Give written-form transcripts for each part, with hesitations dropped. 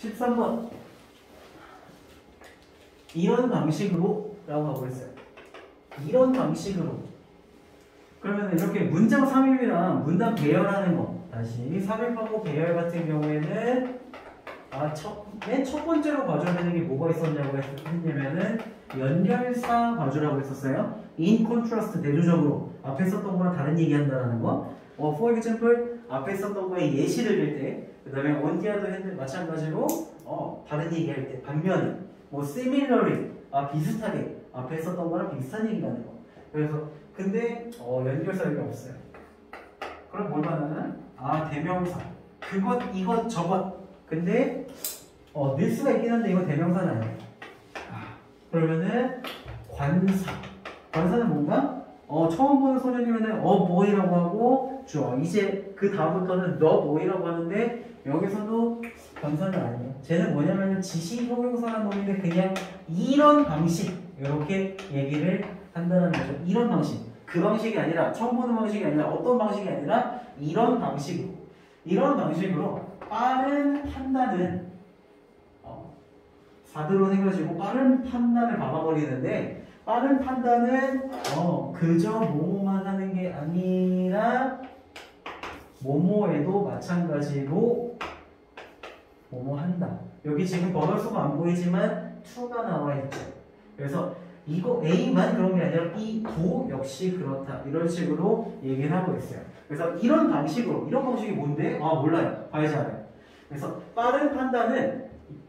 13번. 이런 방식으로 라고 하고 있어요. 이런 방식으로. 그러면 이렇게 문장 삽입이랑 문단 배열하는 거. 다시 삽입하고 배열 같은 경우에는 맨 첫 번째로 봐줘야 되는 게 뭐가 있었냐고 했냐면은 연결사 봐주라고 했었어요. In contrast, 대조적으로 앞에 썼던 거랑 다른 얘기 한다라는 거. For example, 앞에 썼던 거에 예시를 들 때, 그 다음에 on the other hand 마찬가지로 다른 얘기 할 때, 반면에 뭐 similarly, 비슷하게 앞에 썼던 거랑 비슷한 얘기가 하는 거. 그래서 근데 연결사 여기 없어요. 그럼 뭘 말하는? 대명사. 그것, 이것, 저것. 근데 늘 수가 있긴 한데 이건 대명사는 아니에요. 그러면은 관사. 관사는 뭔가? 처음 보는 소년이면은 뭐이라고 하고 이제 그 다음부터는 너 뭐이라고 하는데 여기서도 관사는 아니에요. 쟤는 뭐냐면은 지시 형용사라는 놈인데 그냥 이런 방식 이렇게 얘기를 한다는 거죠. 이런 방식. 그 방식이 아니라 처음 보는 방식이 아니라 어떤 방식이 아니라 이런 방식으로 빠른 판단은 사드론 해가지고 빠른 판단을 막아버리는데 빠른 판단은 그저 뭐뭐만 하는 게 아니라 뭐뭐에도 마찬가지로 뭐뭐 한다. 여기 지금 버널수가 안 보이지만 to가 나와 있죠. 그래서 이거 A만 그런 게 아니라 B도 역시 그렇다. 이런 식으로 얘기를 하고 있어요. 그래서 이런 방식이 뭔데? 몰라요. 봐야지 알아요. 그래서 빠른 판단은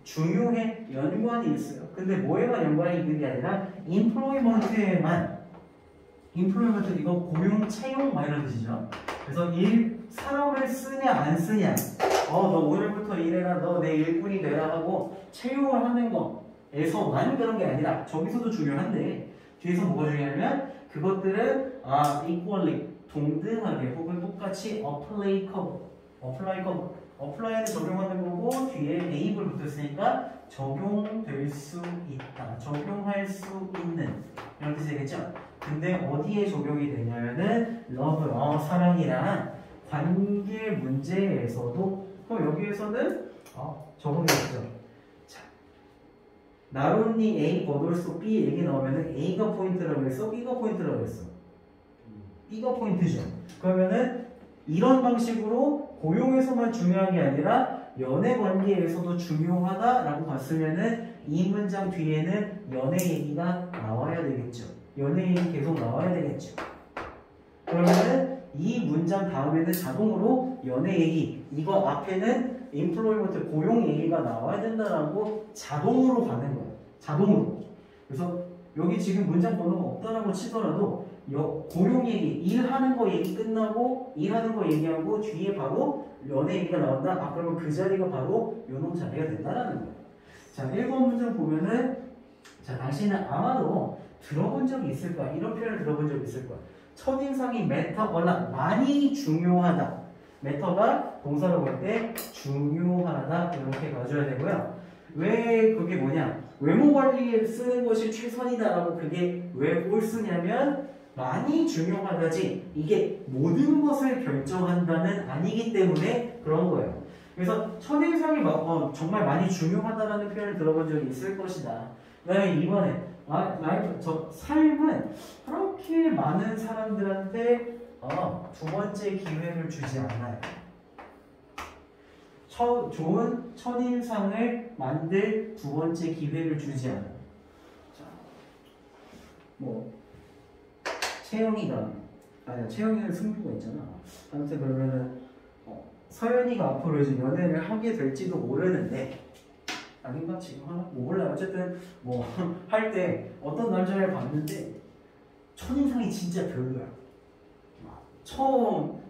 중요해. 연관이 있어요. 근데 뭐에만 연관이 있는 게 아니라 employment에만 employment 이거 고용, 채용 이런 뜻이죠. 그래서 사람을 쓰냐 안 쓰냐 너 오늘부터 일해라 너 내 일꾼이 되라 하고 채용을 하는 거에서만 그런 게 아니라 저기서도 중요한데 뒤에서 뭐가 중요하냐면 그것들은 equally 동등하게 혹은 똑같이 apply는 적용하는 거고 뒤에 able 붙었으니까 적용될 수 있다. 적용할 수 있는 이런 뜻이 되겠죠? 근데 어디에 적용이 되냐면은 love, 사랑이랑 관계 문제에서도 여기에서는 적용이 되죠. 자, not only A but also B 얘기 나오면은 A가 포인트라고 했어? B가 포인트라고 했어? B가 포인트죠. 그러면은 이런 방식으로 고용에서만 중요한 게 아니라 연애 관계에서도 중요하다라고 봤으면은 이 문장 뒤에는 연애 얘기가 나와야 되겠죠. 연애 얘기 계속 나와야 되겠죠. 그러면은 이 문장 다음에는 자동으로 연애 얘기, 이거 앞에는 employment 고용 얘기가 나와야 된다라고 자동으로 가는 거예요. 자동으로. 그래서 여기 지금 문장 번호가 없다라고 치더라도 고용 얘기, 일하는 거 얘기 끝나고 일하는 거 얘기하고 뒤에 바로 연애 얘기가 나온다. 그러면 그 자리가 바로 요놈 자리가 된다라는 거예요. 자, 1번 문장 보면은 당신은 아마도 들어본 적이 있을 거야. 이런 표현을 들어본 적이 있을 거야. 첫인상이 matter 많이 중요하다. matter가 동사로 볼 때 중요하다 이렇게 가져야 되고요. 왜 그게 뭐냐? 외모 관리에 쓰는 것이 최선이다라고 그게 왜 뭘 쓰냐면 많이 중요하다지 이게 모든 것을 결정한다는 아니기 때문에 그런 거예요. 그래서 첫인상이 정말 많이 중요하다라는 표현을 들어본 적이 있을 것이다. 그 다음에 이번에 삶은 그렇게 많은 사람들한테 두 번째 기회를 주지 않아요. 좋은 첫인상을 만들 두 번째 기회를 주지 않아요. 자, 채영이는 승부가 있잖아. 아무튼 그러면은 서연이가 앞으로 이제 연애를 하게 될지도 모르는데 아닌가 지금 하나? 몰라요. 어쨌든 할 때 어떤 남자를 봤는데 첫인상이 진짜 별로야. 처음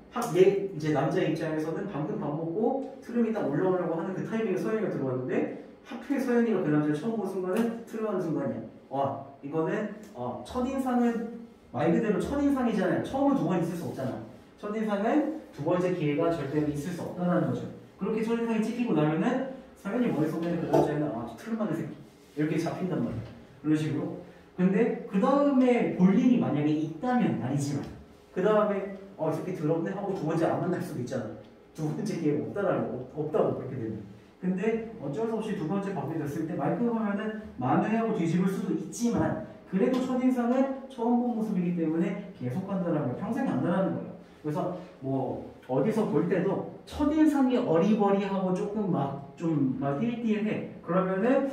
이제 남자 입장에서는 방금 밥 먹고 트름이 딱 올라오려고 하는 그 타이밍에 서연이가 들어왔는데 하필 서연이가 그 남자를 처음 본 순간은 트름하는 순간이야. 이거는 첫인상은 말 그대로 첫인상이잖아요. 처음은 두 번 있을 수 없잖아. 첫인상은 두 번째 기회가 절대 있을 수 없다는 거죠. 그렇게 첫인상이 찍히고 나면은 서연이 머릿속에는 그 남자애는 트름하는 새끼 이렇게 잡힌단 말이야. 그런 식으로. 근데 그 다음에 볼 일이 만약에 있다면 아니지만 그 다음에 이 새끼 더럽네 하고 두 번째 안 만날 수도 있잖아. 두 번째 기회가 없다고 그렇게 되면. 근데 어쩔 수 없이 두 번째 바뀌게 됐을 때 말끔하면은 만회하고 뒤집을 수도 있지만 그래도 첫인상은 처음 본 모습이기 때문에 계속 간다는 거예요. 평생 간다는 거예요. 그래서 뭐 어디서 볼 때도 첫인상이 어리버리하고 조금 막 띨띨해. 그러면은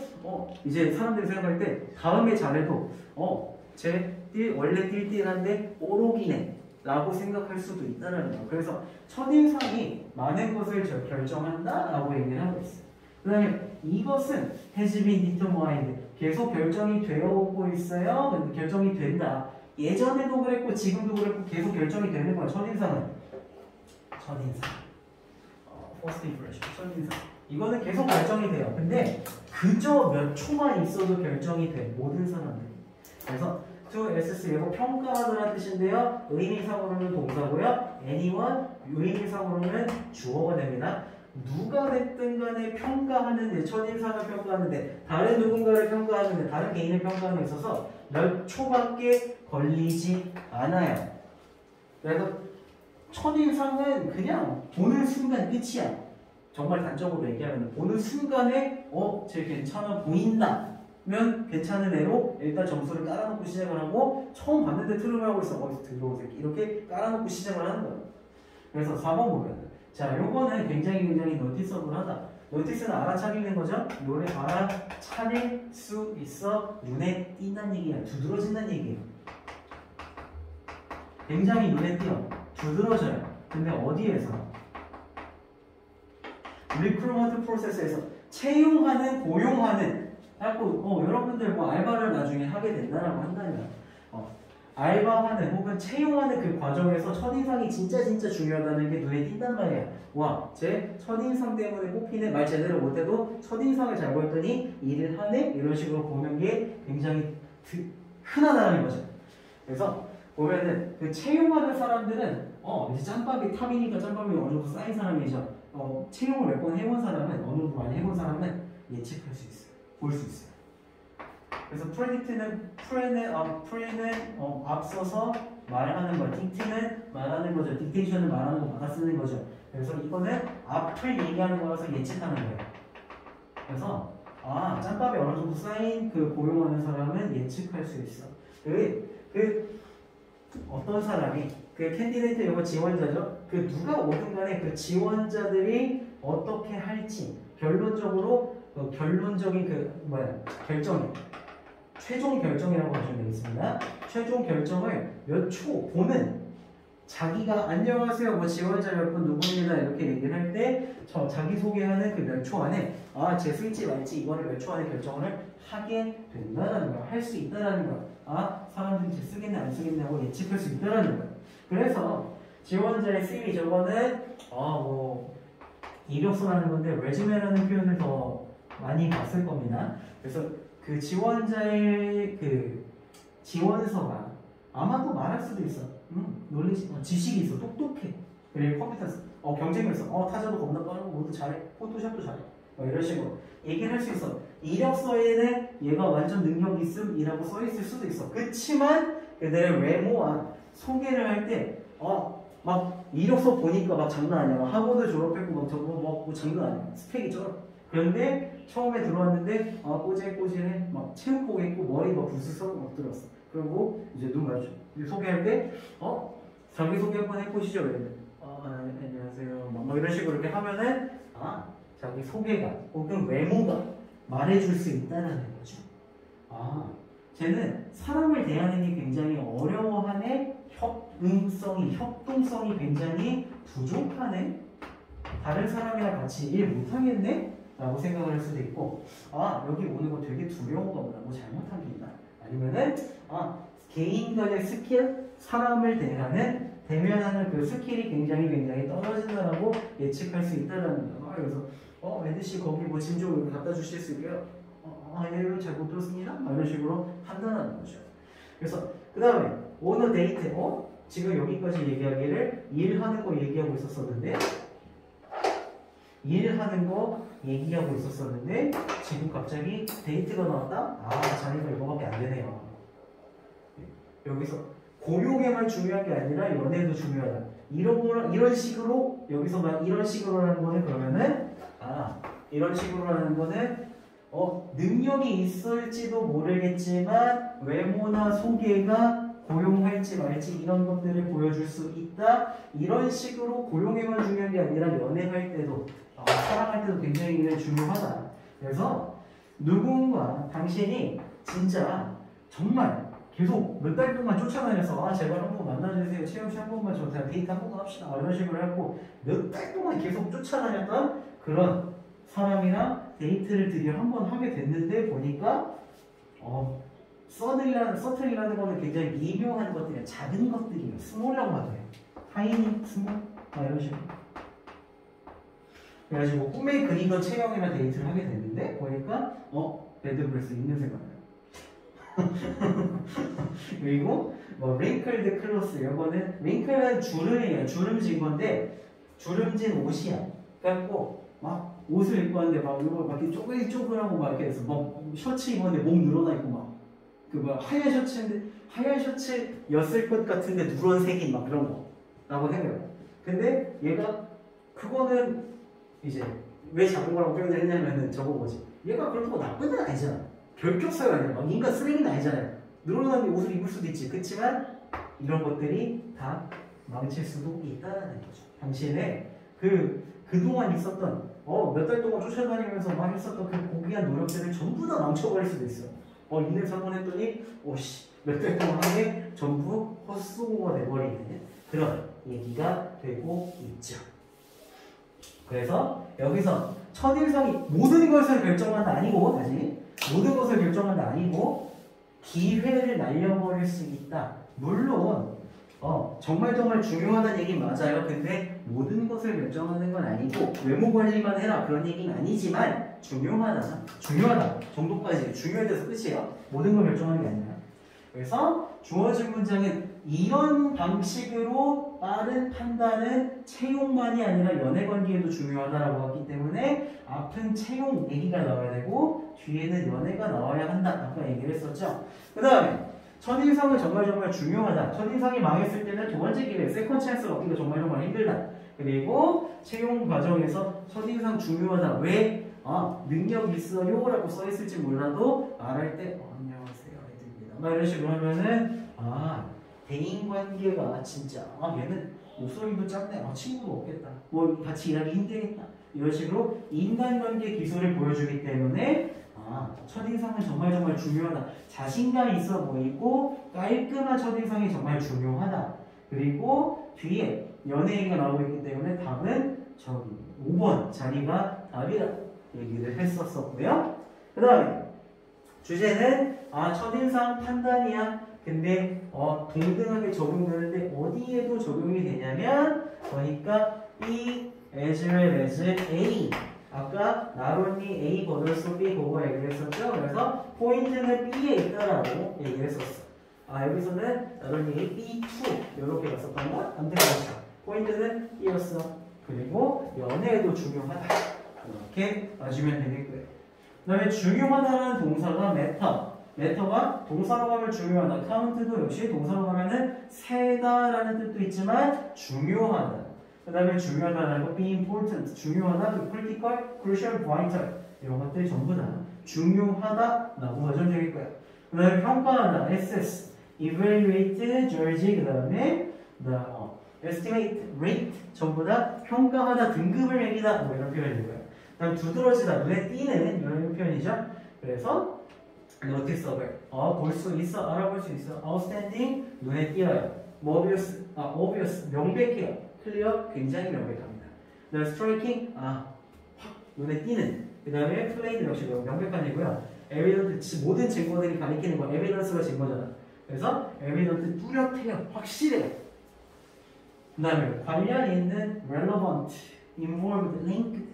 이제 사람들이 생각할 때 다음에 잘해도 원래 띨띨한데 오록이네 라고 생각할 수도 있다는 거예요. 그래서 첫인상이 많은 것을 결정한다 라고 얘기를 하고 있어요. 그 다음에 이것은 has been determined. 계속 결정이 되어 오고 있어요. 근데 결정이 된다. 예전에도 그랬고 지금도 그랬고 계속 결정이 되는 거야. 첫인상은 first impression, 첫인상. 이거는 계속 결정이 돼요. 근데 그저 몇 초만 있어도 결정이 돼. 모든 사람들이. 그래서 to assess 이거 평가하다라는 뜻인데요. 의미상으로는 동사고요. anyone 의미상으로는 주어가 됩니다. 누가 됐든 간에 평가하는데 첫인상을 평가하는데 다른 누군가를 평가하는데 다른 개인을 평가하는 데 있어서 몇 초밖에 걸리지 않아요. 그래서 첫인상은 그냥 보는 순간 끝이야. 정말 단적으로 얘기하면 보는 순간에 쟤 괜찮아 보인다면 괜찮은 애로 일단 점수를 깔아놓고 시작을 하고 처음 봤는데 트름을 하고 있어. 어디서 들어오 새끼 이렇게 깔아놓고 시작을 하는 거예요. 그래서 4번 보면 자 요거는 굉장히 노티서블하다. 노티스는 알아차리는 거죠. 노래 알아차릴 수 있어. 눈에 띈다는 얘기야. 두드러진다는 얘기예요. 굉장히 눈에 띄어. 두드러져요. 근데 어디에서? 리크루먼트 프로세스에서 채용하는, 고용하는 자꾸 여러분들 뭐 알바를 나중에 하게 된다라고 한다면 알바하는 혹은 채용하는 그 과정에서 첫인상이 진짜 중요하다는 게 눈에 띈단 말이야. 와, 쟤 첫인상 때문에 뽑히네. 말 제대로 못해도 첫인상을 잘 보였더니 일을 하네. 이런 식으로 보는 게 굉장히 흔하다는 거죠. 그래서 보면은 그 채용하는 사람들은 이제 짬밥이 탑이니까 짬밥이 어느 정도 쌓인 사람이죠. 채용을 몇 번 해본 사람은 어느 정도 많이 해본 사람은 예측할 수 있어요. 볼 수 있어요. 그래서 프레는 앞서서 말하는 거, 딕트는 말하는 거죠. 딕테이션은 말하는 거 받아 쓰는 거죠. 그래서 이거는 앞을 얘기하는 거라서 예측하는 거예요. 그래서 짬밥이 어느 정도 쌓인 그 고용하는 사람은 예측할 수 있어. 어떤 사람이 그 캔디데이트 이거 지원자죠. 그 누가 오든 간에 그 지원자들이 어떻게 할지 결론적인 결정이 최종 결정이라고 하시면 되겠습니다. 최종 결정을 몇 초 보는 자기가 안녕하세요 뭐 지원자 몇 분 누구입니다 이렇게 얘기를 할 때 자기소개하는 그 몇 초 안에 쟤 쓸지 말지 이거를 몇 초 안에 결정을 하게 된다는 거야. 할 수 있다는 거야. 사람들이 쟤 쓰겠네 안 쓰겠네 하고 예측할 수 있다는 거야. 그래서 지원자의 CV 저거는 이력서라는 건데 레즈메라는 표현을 더 많이 봤을 겁니다. 그래서 그 지원자의 그 지원서가 아마도 말할 수도 있어. 지식이 있어. 똑똑해. 그리고 컴퓨터 경쟁력 있어. 타자도 겁나 빠르고 모두 잘해. 포토샵도 잘해. 이런 식으로 얘기를 할 수 있어. 이력서에는 얘가 완전 능력 있음이라고 써 있을 수도 있어. 그치만 그들의 외모와 소개를 할 때 막 이력서 보니까 막 장난 아니야. 막 학원을 졸업했고 막 저거 뭐 장난 아니야. 스펙이 쩔어. 그런데 처음에 들어왔는데 꼬질꼬질해. 막 체육복 입고 머리 막 부스스하고 막 들어왔어. 그리고 이제 눈 마주쳐. 소개할 때 자기소개 한번 해보시죠. 안녕하세요. 뭐 이런 식으로 이렇게 하면은 자기 소개가 혹은 외모가 말해줄 수 있다는 거죠. 쟤는 사람을 대하는 게 굉장히 어려워하네. 협동성이 굉장히 부족하네. 다른 사람이랑 같이 일 못하겠네? 라고 생각을 할 수도 있고 여기 오는 거 되게 두려운가 보다. 뭐 잘못한 게 있나? 아니면은 개인 간의 스킬, 사람을 대면하는 그 스킬이 굉장히 떨어진다라고 예측할 수 있다는 거예요. 그래서 에드씨 거기 뭐 짐 좀 갖다 주실 수 있고요. 얘를 잘 못 들었습니다. 이런 식으로 판단하는 거죠. 그래서 그 다음에 오너 데이트 지금 여기까지 얘기하기를 일하는 거 얘기하고 있었었는데 지금 갑자기 데이트가 나왔다? 자네가 이거밖에 안 되네요. 여기서 고용에만 중요한 게 아니라 연애도 중요하다. 이런 식으로 여기서 막 이런 식으로 하는 거는 그러면은 이런 식으로 하는 거는 능력이 있을지도 모르겠지만 외모나 소개가 고용할지 말지 이런 것들을 보여줄 수 있다. 이런 식으로 고용에만 중요한 게 아니라 연애할 때도 사랑할 때도 굉장히 중요하다. 그래서 누군가 당신이 진짜 정말 계속 몇 달 동안 쫓아다녀서 제발 한번 만나주세요. 채영씨 한 번만 저한테 데이트 한 번만 합시다. 이런 식으로 해갖고 몇 달 동안 계속 쫓아다녔던 그런 사람이랑 데이트를 드디어 한 번 하게 됐는데 보니까 서틀이라는 거는 굉장히 미묘한 것들이야. 작은 것들이에요. 스몰이라고 하죠. 타이니 스몰 이런 식으로. 그래가지고 꿈에 그리던 채영이랑 데이트를 하게 됐는데 보니까 배드브레스 있는 생각나요. 그리고 링클드 클로스 이거는 링클은 주름이에요. 주름진 건데 주름진 옷이야. 그래갖고 막 옷을 입고 왔는데 막 이거 막 이렇게 쪼글쪼글하고 막 이렇게 해서 막 셔츠 입었는데 몸 늘어나 있고 막 하얀 셔츠인데 하얀 셔츠였을 것 같은데 누런색인 막 그런 거라고 해요. 근데 얘가 그거는 이제 왜 작은 거라고 표현을 했냐면은 저거 뭐지? 얘가 그렇다고 나쁜 애는 아니잖아. 결격사가 아니라 막 인간 쓰레기는 아니잖아요. 늘어나는 옷을 입을 수도 있지. 그렇지만 이런 것들이 다 망칠 수도 있다는 거죠. 당신의 그동안 있었던 몇 달 동안 쫓아다니면서 막 했었던 그 고귀한 노력들을 전부 다 망쳐버릴 수도 있어요. 인내서 한번 했더니 몇 달 동안 한 게 전부 헛수고가 돼버리는 그런 얘기가 되고 있죠. 그래서 여기서 첫인상이 모든 것을 결정한다 아니고 다시 모든 것을 결정한다 아니고 기회를 날려버릴 수 있다. 물론 정말 중요하다는 얘기 맞아요. 근데 모든 것을 결정하는 건 아니고 외모 관리만 해라 그런 얘기는 아니지만 중요하다 정도까지 중요해 돼서 끝이에요. 모든 걸 결정하는 게 아니라. 그래서 주어진 문장은 이런 방식으로 빠른 판단은 채용만이 아니라 연애 관계에도 중요하다라고 했기 때문에 앞은 채용 얘기가 나와야 되고 뒤에는 연애가 나와야 한다. 아까 얘기를 했었죠. 그 다음에 첫인상은 정말 중요하다. 첫인상이 망했을 때는 두 번째 기회, 세컨 찬스가 얻기가 정말 힘들다. 그리고 채용 과정에서 첫인상 중요하다. 왜? 능력 있어요 라고 써있을지 몰라도 말할 때 안녕하세요 애들입니다. 막 이런 식으로 하면은 대인관계가 진짜 얘는 목소리도 작네. 친구도 없겠다. 같이 일하기 힘들겠다. 이런 식으로 인간관계 기술을 보여주기 때문에 첫인상은 정말 중요하다. 자신감 있어 보이고 깔끔한 첫인상이 정말 중요하다. 그리고 뒤에 연애 얘기가 나오고 있기 때문에 답은 저기 5번 자리가 답이다. 얘기를 했었고요. 그 다음에 주제는 첫인상 판단이야. 근데 동등하게 적용되는데 어디에도 적용이 되냐면 보니까 B as well as A. 아까 나론이 A 버들소 B 그거 얘기를 했었죠. 그래서 포인트는 B에 있다라고 얘기를 했었어. 여기서는 나론이 B2 이렇게 갔었던 거? 아무튼 그렇죠. 포인트는 B였어. 그리고 연애에도 중요하다. 이렇게 봐주면 되겠고요. 그 다음에 중요하다는 동사가 매터가 동사로 하면 중요하다. 카운트도 역시 동사로 하면은 세다라는 뜻도 있지만 중요하다. 그 다음에 중요하다라는 거 be important, 중요하다, critical, crucial, vital 이런 것들이 전부 다 중요하다라고 하시면 되겠고요. 그 다음에 평가하다, assess, evaluate, judge, 그 다음에 estimate, rate 전부 다 평가하다, 등급을 매기다 이런 표현이고요. 그 다음 두드러지다, 눈에 띄는 이런 표현이죠. 그래서 noticeable, 볼 수 있어, 알아볼 수 있어. outstanding, 눈에 띄어요. obvious, 명백해요. clear, 굉장히 명백합니다. 그 다음에 striking, 확 눈에 띄는. 그 다음에 plain 역시 명백한이고요. evident, 모든 증거들이 가리키는 거. evidence가 증거잖아. 그래서 evident, 뚜렷해요. 확실해요. 그 다음에 관련 있는 relevant, involved, linked,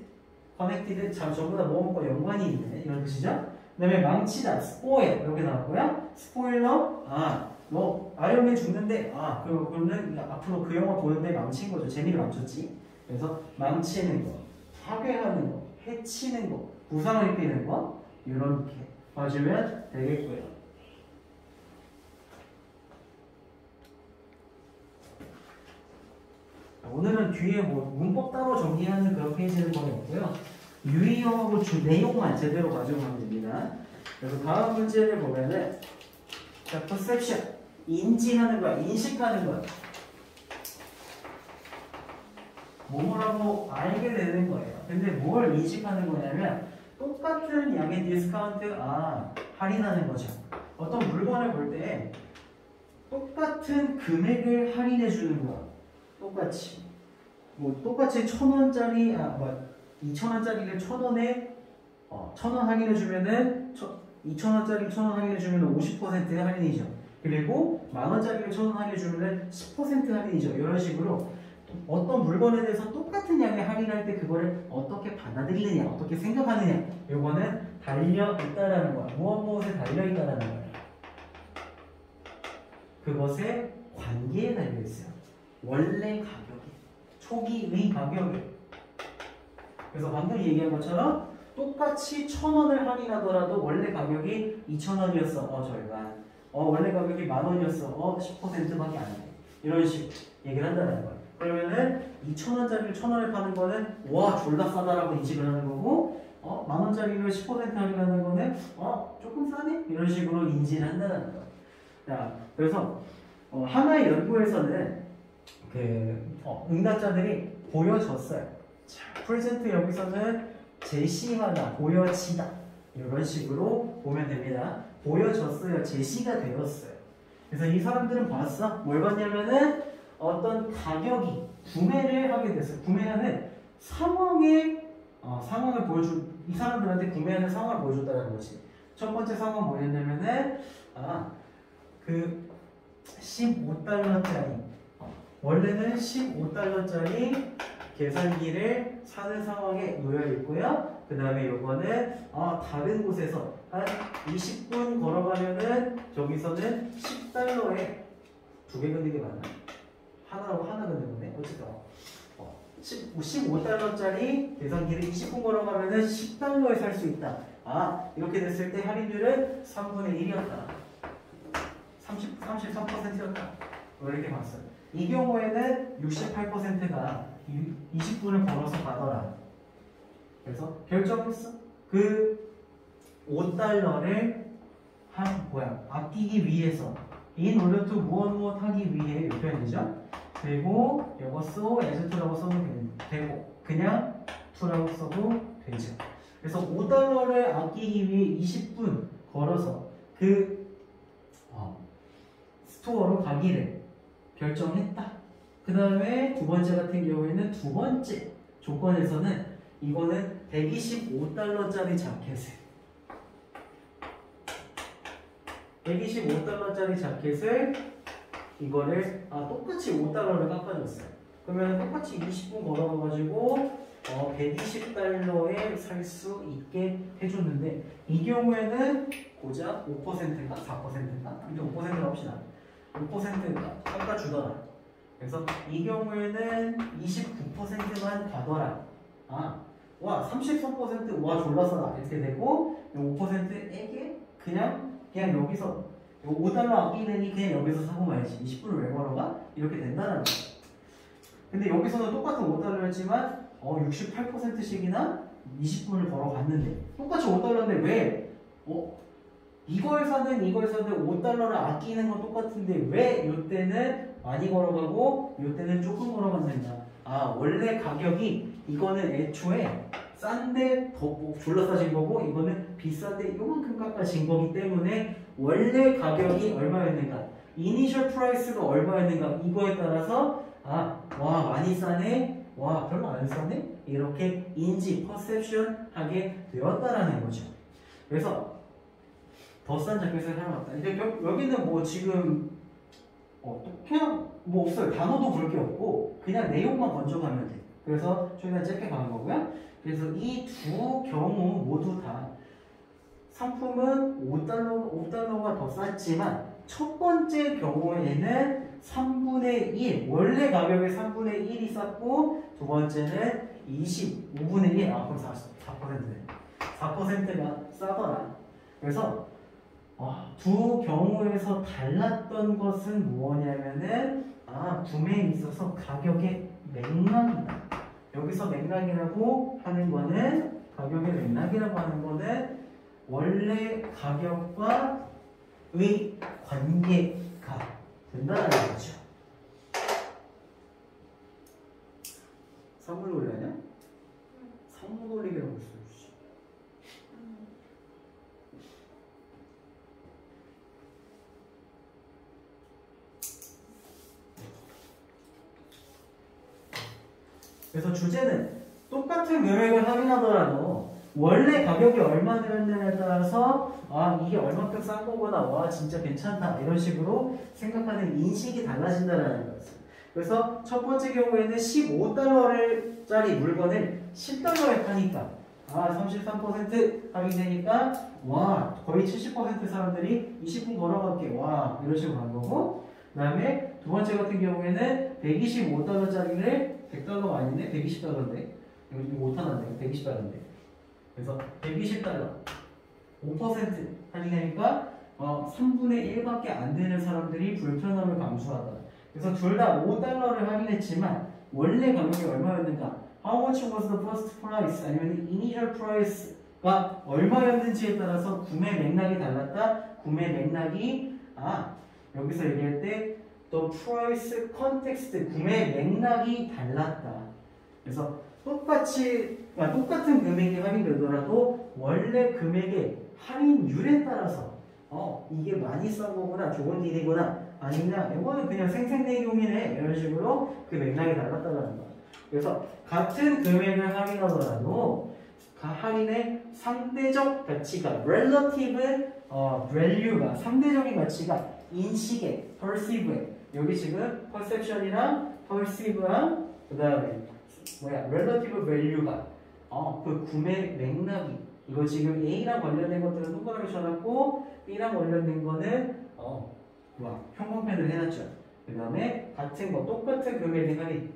connected, 전부 다 뭐뭐과 연관이 있는 이런 뜻이죠. 그 다음에 망치다, spoil 이렇게 나왔고요. 스포일러, 아이언맨 죽는데 그러면 앞으로 그 영화 보는데 망친 거죠. 재미를 망쳤지. 그래서 망치는 거, 파괴하는 거, 해치는 거, 부상을 입히는 거 이렇게 봐주면 되겠고요. 오늘은 뒤에 문법 따로 정리하는 그런 페이지는 거의 없고요. 유의어하고 내용만 제대로 가져가면 됩니다. 그래서 다음 문제를 보면은 자, perception 인지하는 거야, 인식하는 거야. 뭐라고 알게 되는 거예요. 근데 뭘 인식하는 거냐면 똑같은 양의 디스카운트, 할인하는 거죠. 어떤 물건을 볼 때 똑같은 금액을 할인해 주는 거야. 똑같이. 똑같이 1,000원짜리, 2,000원짜리를 1,000원에, 1,000원 할인해 주면은, 2,000원짜리 1,000원 할인해 주면은 50% 할인이죠. 그리고 10,000원짜리를 1,000원 할인해 주면은 10% 할인이죠. 이런 식으로 어떤 물건에 대해서 똑같은 양의 할인할 때 그거를 어떻게 받아들이느냐, 어떻게 생각하느냐, 요거는 달려있다라는 거야. 무엇에 달려있다라는 거야. 그것의 관계에 달려있어요. 원래 가격에, 초기의 가격에. 그래서 방금 얘기한 것처럼 똑같이 1,000원을 할인하더라도 원래 가격이 2,000원이었어. 절반. 원래 가격이 10,000원이었어. 10%밖에 안 돼. 이런 식으로 얘기를 한다는 거야. 그러면은 2,000원짜리를 1,000원에 파는 거는 와 졸라 싸다라고 인식을 하는 거고 10,000원짜리를 10% 할인하는 거는 조금 싸네? 이런 식으로 인지를 한다는 거야. 자, 그래서 하나의 연구에서는 응답자들이 보여줬어요. 자, 프레젠트 여기서는 제시하다, 보여지다 이런 식으로 보면 됩니다. 보여줬어요, 제시가 되었어요. 그래서 이 사람들은 봤어? 뭘 봤냐면은 어떤 가격이 구매를 하게 됐어요. 구매하는 상황을 이 사람들한테 구매하는 상황을 보여줬다는 거지. 첫 번째 상황은 뭐였냐면은 15달러짜리 원래는 15달러짜리 계산기를 사는 상황에 놓여 있고요. 그 다음에 요거는 다른 곳에서 한 20분 걸어가면은 저기서는 10달러에 두 개 긋는 게 맞나? 하나 긋는 거네. 어쨌든 15달러짜리 계산기를 20분 걸어가면은 10달러에 살 수 있다. 이렇게 됐을 때 할인율은 3분의 1이었다. 33%였다. 이렇게 봤어요. 이 경우에는 68%가 20분을 걸어서 가더라. 그래서 결정했어. 그 5달러를 아끼기 위해서 in order to 무엇 하기 위해 이 표현이죠. 그리고 이것도 as to라고 써도 되고 그냥 to라고 써도 되죠. 그래서 5달러를 아끼기 위해 20분 걸어서 그 스토어로 가기를 결정했다. 그 다음에 두 번째 같은 경우에는 두 번째 조건에서는 이거는 125달러짜리 자켓을 125달러짜리 자켓을 이거를 똑같이 5달러를 깎아줬어요. 그러면 똑같이 20분 걸어가가지고 120달러에 살 수 있게 해줬는데 이 경우에는 고작 5%가 4%가 근데 5%를 합시다. 5%가 깎아주더라. 그래서 이 경우에는 29%만 가더라. 와 33% 와 졸라 싸다 이렇게 되고 5%에게 그냥 여기서 5달러 아끼느니 그냥 여기서 사고 말지 20분을 왜 걸어가? 이렇게 된다는 거야. 근데 여기서는 똑같은 5달러였지만 68%씩이나 20분을 걸어갔는데 똑같이 5달러인데 왜? 이걸 사든 5달러를 아끼는 건 똑같은데 왜 이때는 많이 걸어가고 이때는 조금 걸어갔느냐? 원래 가격이 이거는 애초에 싼데 더 졸라 싸진 거고 이거는 비싼데 요만큼 깎아진 거기 때문에 원래 가격이 얼마였는가? 이니셜 프라이스가 얼마였는가? 이거에 따라서 와 많이 싸네? 와 별로 안 싸네? 이렇게 인지, 퍼셉션 하게 되었다라는 거죠. 그래서 더 싼 자켓을 사러 갔다. 이제 여기는 뭐 지금 그냥 뭐 없어요. 단어도 볼 게 없고 그냥 내용만 건져가면 돼. 그래서 저희가 짧게 가는 거고요. 그래서 이 두 경우 모두 다 상품은 5달러가 더 쌌지만 첫 번째 경우에는 3분의 1, 원래 가격의 3분의 1이 쌌고 두 번째는 25분의 1, 그럼 4%네. 4%가 싸더라. 그래서 두 경우에서 달랐던 것은 무엇이냐면은 구매에 있어서 가격의 맥락이다. 여기서 맥락이라고 하는 거는 가격의 맥락이라고 하는 거는 원래 가격과의 관계가 된다는 거죠. 상물 논리 아니야? 상물 논리라고 볼 수 있지. 그래서 주제는 똑같은 금액을 할인하더라도 원래 가격이 얼마 들었냐에 따라서 아 이게 얼마큼 싼 거구나 와 진짜 괜찮다 이런 식으로 생각하는 인식이 달라진다는 거예요. 그래서 첫 번째 경우에는 15달러짜리 물건을 10달러에 파니까 아 33% 할인되니까 와 거의 70% 사람들이 20분 걸어갈게 와 이런 식으로 간 거고, 그 다음에 두 번째 같은 경우에는 125달러짜리를 100달러가 아닌데 120달러인데 이거 오타났네. 120달러인데 그래서 120달러 5% 할인하니까 3분의 1밖에 안 되는 사람들이 불편함을 감수하다. 그래서 둘 다 5달러를 할인했지만 원래 가격이 얼마였는가? How much was the first price? 아니면 initial price가 얼마였는지에 따라서 구매 맥락이 달랐다. 구매 맥락이 여기서 얘기할 때 the price context 구매 맥락이 달랐다. 그래서 똑같은 금액이 할인되더라도 원래 금액의 할인율에 따라서 이게 많이 싼 거구나 좋은 딜이구나 아니냐 이거는 그냥 생생내용이네 이런 식으로 그 맥락이 달랐다는 거야. 그래서 같은 금액을 할인하더라도 할인의 상대적 가치가 relative value가 상대적인 가치가 인식에 perceive에 여기 지금 perception이랑 perceive랑 그 다음에 relative value가 그 구매 맥락이 이거 지금 A랑 관련된 것들은 동그라미 쳐놨고 B랑 관련된 거는 형광펜을 해놨죠. 그 다음에 같은 거 똑같은 금액의 할인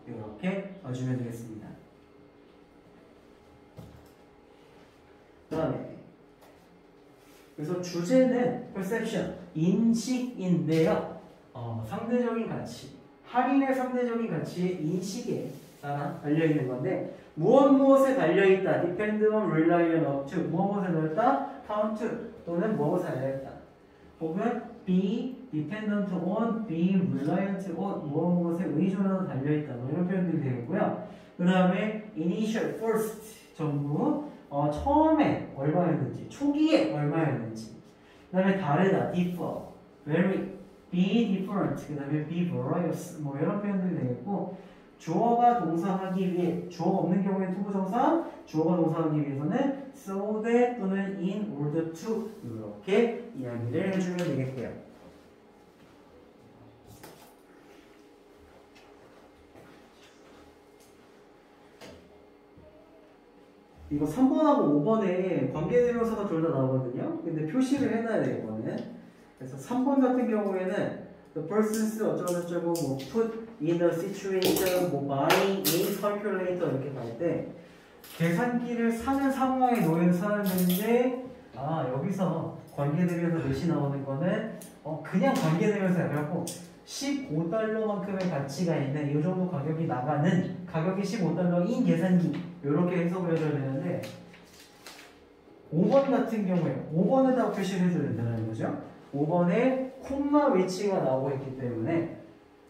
이렇게 봐주면 되겠습니다. 그 다음에 그래서 주제는 perception 인식인데요. 상대적인 가치 할인의 상대적인 가치의 인식에 따라 달려있는 건데 무엇에 달려있다 depend on, rely on, up to 무엇에 달려있다 count to 또는 무엇에 달려있다 혹은 be dependent on, be reliant on 무엇에 의존하다 달려있다 이런 표현들이 되겠고요. 그 다음에 initial, first 전부 처음에 얼마였는지 초기에 얼마였는지 그 다음에 다르다 differ, vary, be different 그 다음에 be various 이런 표현들이 되겠고 주어가 동사하기 위해 주어가 없는 경우에 투부정사 주어가 동사하기 위해서는 so that 또는 in order to 이렇게 이야기를 해주면 되겠고요. 이거 3번하고 5번에 관계대명사가 둘 다 나오거든요. 근데 표시를 해놔야 돼요 이거는. 그래서 3번 같은 경우에는 the persons 어쩌고저쩌고 put in a situation buying a calculator 이렇게 갈 때 계산기를 사는 상황에 놓인 사람인데 여기서 관계대명사 넷이 나오는 거는 그냥 관계대명사야. 그래갖고 15달러만큼의 가치가 있는 이 정도 가격이 나가는 가격이 15달러인 계산기 이렇게 해석을 해줘야 되는데 5번 같은 경우에 5번에다가 표시를 해줘야 된다는 거죠. 5번에 콤마 위치가 나오고 있기 때문에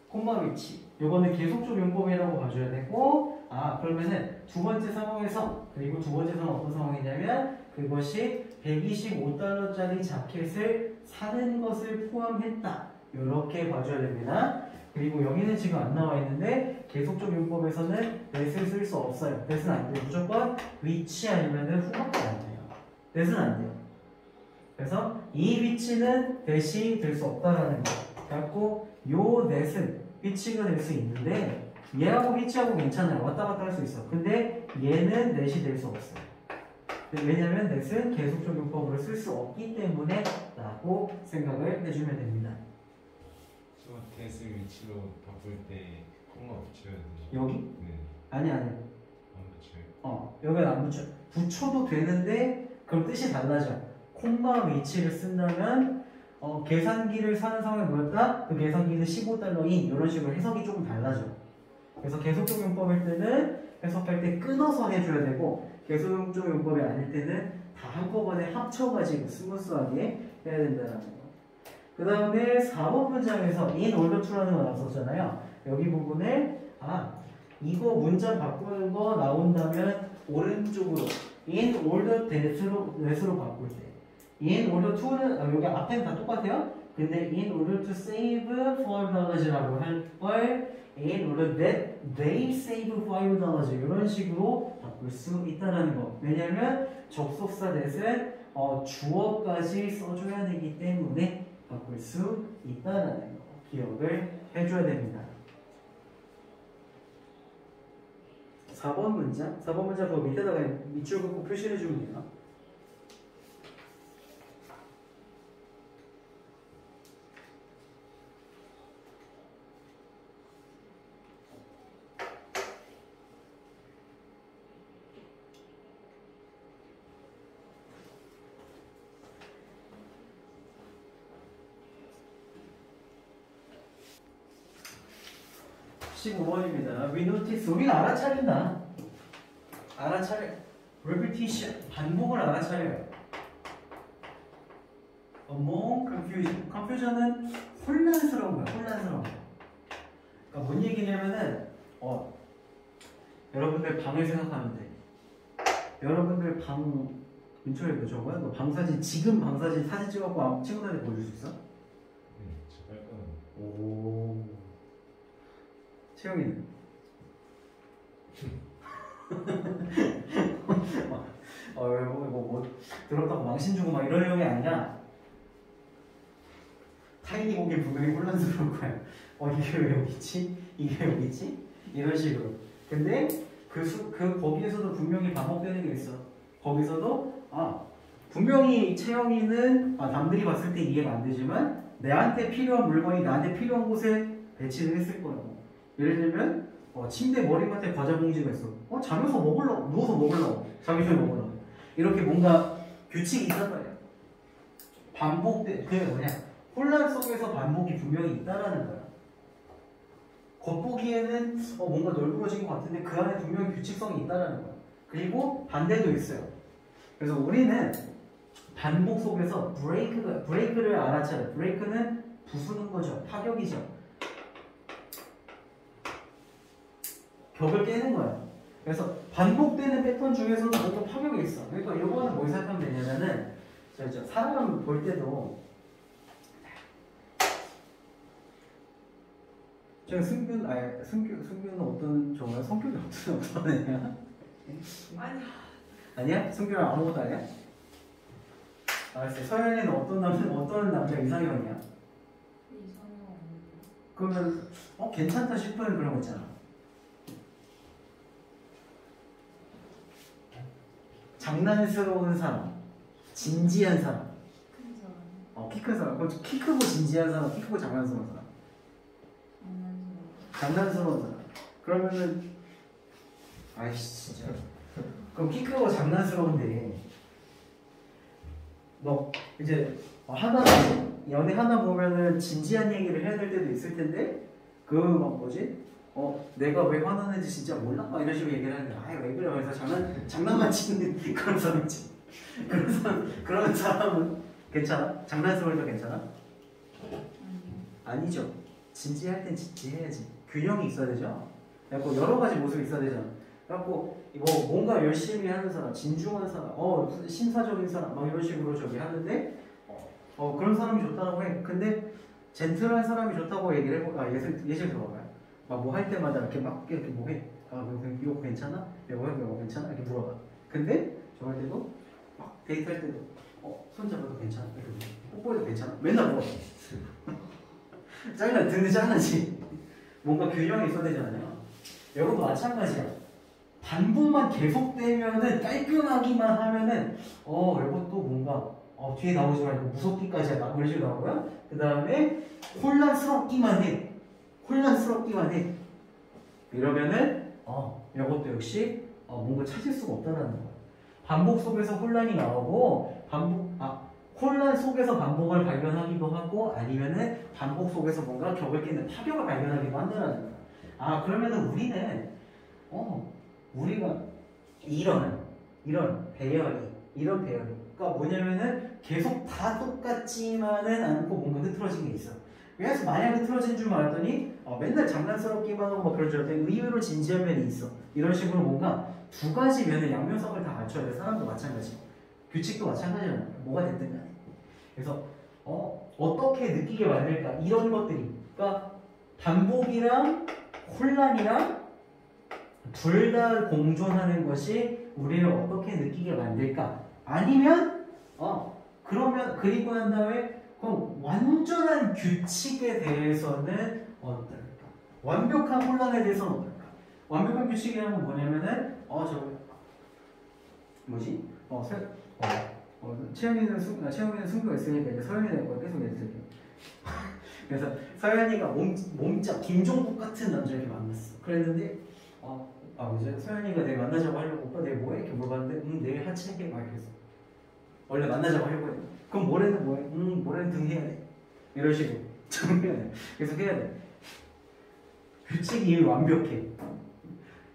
콤마 위치 이거는 계속적 용법이라고 봐줘야 되고 그러면은 두 번째 상황에서 그리고 두 번째 상황 어떤 상황이냐면 그것이 125달러짜리 자켓을 사는 것을 포함했다 이렇게 봐줘야 됩니다. 그리고 여기는 지금 안 나와 있는데 계속적 용법에서는 that을 쓸 수 없어요. that은 안 돼요. 무조건 which 아니면은 who밖에 안 돼요. that은 안 돼요. 그래서 이 위치는 that이 될 수 없다라는 거. 그래갖고 요 that은 위치가 될 수 있는데 얘하고 위치하고 괜찮아요. 왔다 갔다 할 수 있어. 근데 얘는 that이 될 수 없어요. 왜냐면 that은 계속적 용법으로 쓸 수 없기 때문에 라고 생각을 해주면 됩니다. that을 위치로 바꿀 때 콤마 붙여야 되죠? 여기? 네. 아니 안 붙여요? 여기는 안 붙여. 붙여도 되는데 그럼 뜻이 달라져. 콤마 위치를 쓴다면 계산기를 사는 상황에 뭐였다? 그 계산기는 15달러인 이런 식으로 해석이 조금 달라져. 그래서 계속적 용법일 때는 해석할 때 끊어서 해줘야 되고 계속적 용법이 아닐 때는 다 한꺼번에 합쳐가지고 스무스하게 해야 된다는 거. 그 다음에 4번 문장에서 in order to라는 거 나왔었잖아요. 여기 부분에 이거 문장 바꾸는 거 나온다면 오른쪽으로 in order that으로 바꿀 때 in order to는 여기 앞에는 다 똑같아요. 근데 in order to save $5라고 할 걸 in order that they save $5 이런 식으로 바꿀 수 있다는 거. 왜냐면 접속사 that은 주어까지 써줘야 되기 때문에 바꿀 수 있다는 거 기억을 해줘야 됩니다. 4번 문장 그 밑에다가 밑줄 긋고 표시를 해주면 돼요. We notice 우리는 알아차린다. repetition 반복을 알아차려요. among confusion은 혼란스러운 거야. 그러니까 뭔 얘기냐면은 여러분들 방을 생각하면 돼. 여러분들 방 근처에 뭐 저거야? 너 방사진 지금 방사진 사진 찍어갖고 친구들한테 보여줄 수 있어? 네, 제발 건. 오. 채영이는? 뭐 들었다고 망신 주고 막 이러려는 게 아니라 타인이 보기엔 분명히 혼란스러울 거야. 이게 왜 여기 있지? 이게 왜 여기 있지? 이런 식으로. 근데 거기에서도 분명히 반복되는 게 있어. 거기서도 분명히 채영이는 남들이 봤을 때 이해가 안 되지만 내한테 필요한 물건이 나한테 필요한 곳에 배치를 했을 거라고. 예를 들면 침대 머리맡에 과자 봉지가 있어. 자면서 먹으려고, 누워서 먹으려고, 자기 전에 먹으려고. 이렇게 뭔가 규칙이 있단 말이야. 그게 뭐냐? 혼란 속에서 반복이 분명히 있다라는 거야. 겉보기에는 뭔가 넓어진 것 같은데 그 안에 분명히 규칙성이 있다라는 거야. 그리고 반대도 있어요. 그래서 우리는 반복 속에서 브레이크를 알아차려. 브레이크는 부수는 거죠. 타격이죠. 벽을 깨는 거야. 그래서 반복되는 패턴 중에서도 어떤 파격이 있어. 그러니까 이거는 뭘 생각하면 되냐면은 사람을 볼 때도 제가 승규는 어떤 정말 성격이 어떤 애냐? 아니야? 승규는 아무것도 아니야? 알았어. 서연이는 어떤 남자 이상형이야? 그러면 괜찮다 싶은 그런 거 있잖아. 장난스러운 사람, 진지한 사람. 키 큰 사람. 키 크고 진지한 사람, 키 크고 장난스러운 사람. 장난스러운 사람. 그러면은 아이씨 진짜. 그럼 키 크고 장난스러운데 너 이제 연애 하나 보면은 진지한 얘기를 해야 될 때도 있을 텐데 내가 왜 화나는지 진짜 몰라? 막 이런 식으로 얘기를 하는데 왜 그래? 그래서 장난만 치는 그런 사람이지. 그런 사람은 괜찮아? 장난스러울 때 괜찮아? 아니죠. 진지할 땐 진지해야지. 균형이 있어야 되죠. 그래갖고 여러 가지 모습이 있어야 되잖아. 그래갖고 뭔가 열심히 하는 사람, 진중한 사람, 심사적인 사람 막 이런 식으로 하는데 그런 사람이 좋다고 해. 근데 젠틀한 사람이 좋다고 얘기를 해보. 예시를 들어봐요. 막 뭐 할 때마다 이렇게 뭐 해? 이거 괜찮아? 이거 괜찮아? 이렇게 물어봐. 근데 저럴 때도 막 데이트할 때도 손잡아도 괜찮아? 이렇게 뽀뽀해도 괜찮아? 맨날 물어봐. 듣는데 짱나지? 뭔가 균형이 있어야 되잖아요. 여러분도 마찬가지야. 반복만 계속되면은 깔끔하기만 하면은 이것도 뭔가 뒤에 나오지 말고 무섭기까지 하다 이런 식으로 나오고요. 그 다음에 혼란스럽기만 해. 이러면은 이것도 역시 뭔가 찾을 수가 없다는 거야. 반복 속에서 혼란이 나오고 혼란 속에서 반복을 발견하기도 하고 아니면은 반복 속에서 뭔가 격을 깨는 타격을 발견하기도 한다는 거야. 아 그러면은 우리는 우리가 이런 배열이 그러니까 뭐냐면은 계속 다 똑같지만은 않고 뭔가 흐트러진 게 있어. 그래서 만약 흐트러진 줄 알았더니 맨날 장난스럽기만 하고 막 그런 줄 알았더니 의외로 진지한 면이 있어. 이런 식으로 뭔가 두 가지 면의 양면성을 다 갖춰야 돼. 사람도 마찬가지, 규칙도 마찬가지잖아. 뭐가 됐든 간에. 그래서 어떻게 느끼게 만들까 이런 것들이, 그러니까 반복이랑 혼란이랑 둘 다 공존하는 것이 우리를 어떻게 느끼게 만들까? 아니면 그러면 그리고 난 다음에 그럼 완전한 규칙에 대해서는 어떨까? 완벽한 혼란에 대해서는 어떨까? 완벽한 규칙이라는 건 뭐냐면은 채영이는 숨겨 있으니까 이제 서연이가 걸 계속 얘기해줄게. 그래서 서연이가 몸짱 김종국 같은 남자를 만났어. 그랬는데 이제 서연이가 내일 만나자고 하려고 오빠 내일 뭐해? 이렇게 물어봤는데 내일 하체해 막 이랬어. 원래 만나자고 하려고 했는데 그럼 모레는 뭐해? 모레는 등 해야 돼. 이런 식으로 정해야 돼. 계속 해야 돼. 규칙이 이미 완벽해.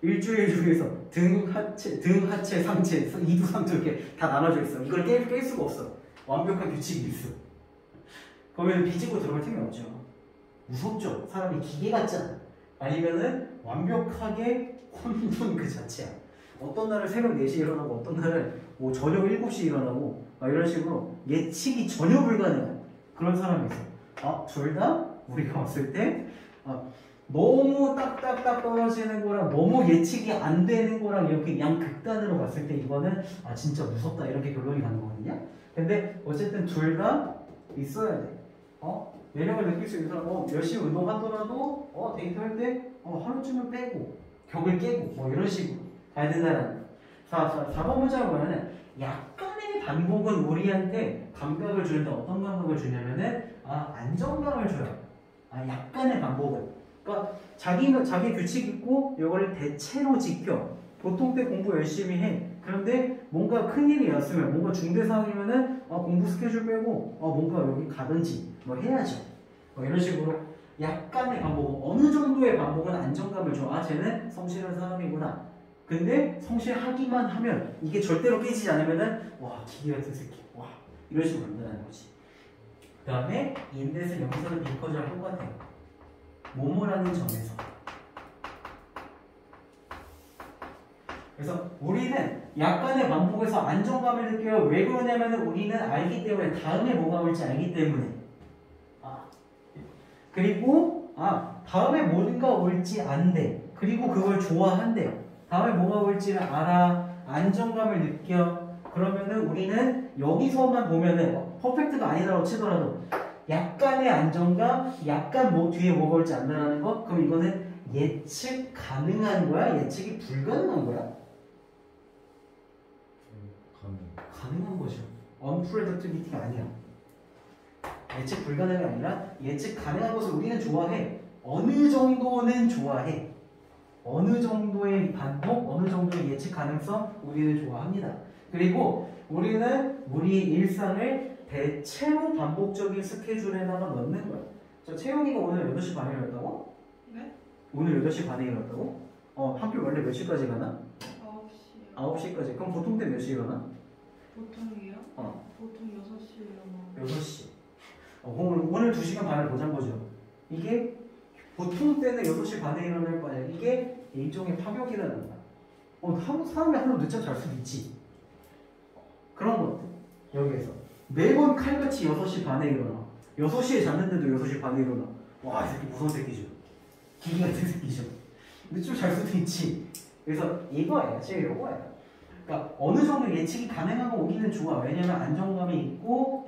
일주일 중에서 등, 하체, 상체, 이두, 삼두 이렇게 다 나눠져 있어. 이걸 깰 수가 없어. 완벽한 규칙이 있어. 거기는 비집고 들어갈 틈이 없죠. 무섭죠. 사람이 기계 같잖아. 아니면은 완벽하게 혼돈 그 자체야. 어떤 날은 새벽 4시에 일어나고 어떤 날은 뭐 저녁 7시에 일어나고 이런 식으로 예측이 전혀 불가능한 그런 사람이 있어. 둘 다 우리가 봤을 때 너무 딱딱딱 떨어지는 거랑 너무 예측이 안 되는 거랑 이렇게 양극단으로 봤을 때 이거는 진짜 무섭다 이렇게 결론이 가는 거거든요. 근데 어쨌든 둘 다 있어야 돼. 매력을 느낄 수 있는 사람 열심히 운동하더라도 데이트할 때 하루쯤은 빼고 격을 깨고 뭐 이런 식으로 가야 된다는 거야. 4번 문장을 보면은 약간의 반복은 우리한테 감각을 주는데 어떤 감각을 주냐면은 안정감을 줘요. 약간의 반복은. 그러니까 자기 규칙 있고 이거를 대체로 지켜. 보통 때 공부 열심히 해. 그런데 뭔가 큰일이 왔으면 뭔가 중대 상황이면은 공부 스케줄 빼고 뭔가 여기 가든지 뭐 해야죠. 이런 식으로 약간의 반복은 어느 정도의 반복은 안정감을 줘. 쟤는 성실한 사람이구나. 근데 성실하기만 하면 이게 절대로 깨지지 않으면은 기계 같은 새끼. 이런 식으로 만든다는 거지. 그 다음에 인댓을 여기서는 비커즈랑 똑같아요. 뭐뭐라는 점에서. 그래서 우리는 약간의 반복에서 안정감을 느껴요. 왜 그러냐면 우리는 알기 때문에 다음에 뭐가 올지 알기 때문에. 그리고 다음에 뭔가 올지 안돼. 그리고 그걸 좋아한대요. 다음에 뭐가 올지를 알아. 안정감을 느껴. 그러면은 우리는 여기서만 보면은 퍼펙트가 아니라고 치더라도 약간의 안정감, 약간 뒤에 뭐가 올지 안다라는 거. 그럼 이거는 예측 가능한 거야? 예측이 불가능한 거야? 가능한 거죠. unpredictability가 아니야. 예측 불가능이 아니라 예측 가능한 것을 우리는 좋아해. 어느 정도는 좋아해. 어느 정도의 반복, 어느 정도의 예측 가능성 우리는 좋아합니다. 그리고 우리는 우리의 일상을 대체로 반복적인 스케줄에다가 넣는 거야. 채용이가 오늘 8시 반에 일어났다고? 네? 오늘 8시 반에 일어났다고? 학교 원래 몇 시까지 가나? 9시요. 9시까지. 그럼 보통 때 몇 시 일어나? 보통이요? 보통 6시에 일어나요. 6시. 오늘 2시간 반을 보잔 거죠. 이게 보통 때는 6시 반에 일어날 거 아니야. 이게 일종의 파격이라는 거야. 사람이 하루 늦잠 잘 수도 있지. 그런 것들. 여기에서. 매번 칼같이 6시 반에 일어나. 6시에 잤는데도 6시 반에 일어나. 이 새끼 무서운 새끼죠. 기계 같은 새끼죠. 근데 좀 잘 수도 있지. 그래서 이거예요. 제일 이거예요. 그러니까 어느 정도 예측이 가능하고 오기는 좋아. 왜냐면 안정감이 있고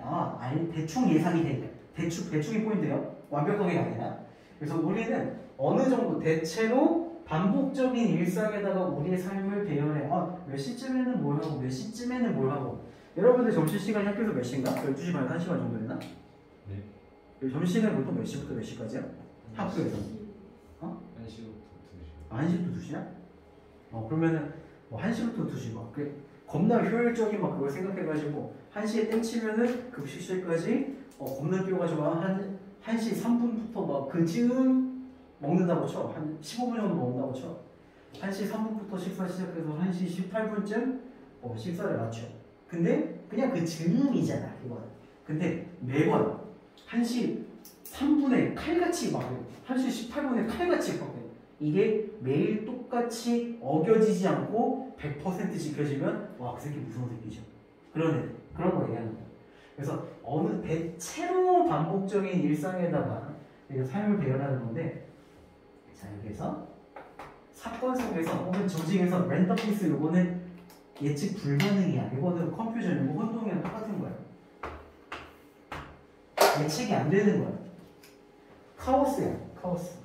대충 예상이 되니까. 대충이 포인트예요. 완벽하게 아니라. 그래서 우리는 어느 정도 대체로 반복적인 일상에다가 우리의 삶을 배열해. 몇 시쯤에는 뭘 하고 몇 시쯤에는 뭘 하고. 여러분들 점심시간이 학교에서 몇 시인가? 12시 반에서 1시간 정도 되나? 네. 점심시간이 보통 몇 시부터 몇 시까지야? 학교에서. 1시부터 2시. 1시부터 2시야? 그러면은 1시부터 2시 막 겁나 효율적인 막 그걸 생각해가지고 1시에 땡치면은 급식실까지 겁나 뛰어가지고 한 1시 3분부터 막 그즈음 먹는다고 쳐. 한 15분 정도 먹는다고 쳐. 1시 3분부터 식사 시작해서 1시 18분쯤 식사를 마쳐. 근데 그냥 그 즈음이잖아, 이건. 근데 매번 1시 3분에 칼같이 막고 1시 18분에 칼같이 막고 이게 매일 똑같이 어겨지지 않고 100% 지켜지면 와, 그 새끼 무서운 새끼죠. 그런 거 얘기하는 거야. 그래서 어느 대체로 반복적인 일상에다가 삶을 배열하는 건데, 자, 여기에서 사건 속에서 혹은 조직에서 랜덤리스, 요거는 예측 불가능이야. 이거는 컨퓨전, 이거 혼동이랑 똑같은 거야. 예측이 안 되는 거야. 카오스야, 카오스.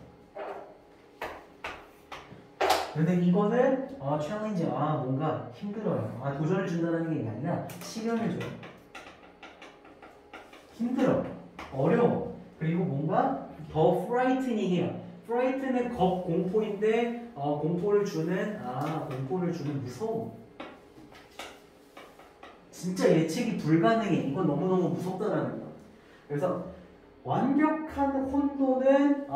근데 이거는 챌린지, 뭔가 힘들어요. 도전을 준다는 게 아니라 시련을 줘요. 힘들어, 어려워. 그리고 뭔가 더 프라이트닝이야. 프라이트는 공포인데 공포를 주는 무서움. 진짜 예측이 불가능해. 이건 너무너무 무섭다라는 거야. 그래서 완벽한 혼돈은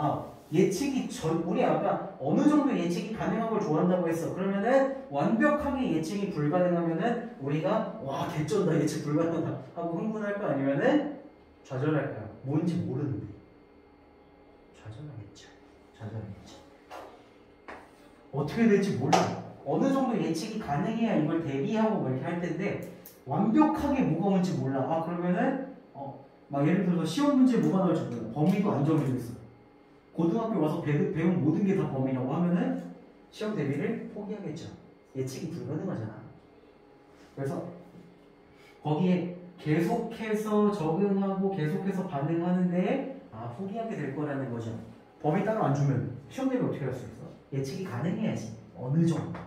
예측이 우리 아까 어느 정도 예측이 가능한 걸 좋아한다고 했어. 그러면은 완벽하게 예측이 불가능하면은 우리가 와, 개쩐다, 예측 불가능하다 하고 흥분할까, 아니면은 좌절할까요? 뭔지 모르는데 좌절하겠죠. 어떻게 될지 몰라. 어느 정도 예측이 가능해야 이걸 대비하고 뭐 이렇게 할 텐데 완벽하게 뭐가 올지 몰라. 그러면은 막 예를 들어서 시험 문제에 뭐가 나올지 몰라. 범위도 안 정해져 있어. 고등학교 와서 배운 모든 게 다 범위라고 하면은 시험 대비를 포기하겠죠. 예측이 불가능하잖아. 그래서 거기에 계속해서 적응하고 계속해서 반응하는데 포기하게 될 거라는 거죠. 범위 따로 안 주면 시험 대비 어떻게 할 수 있어? 예측이 가능해야지. 어느 정도.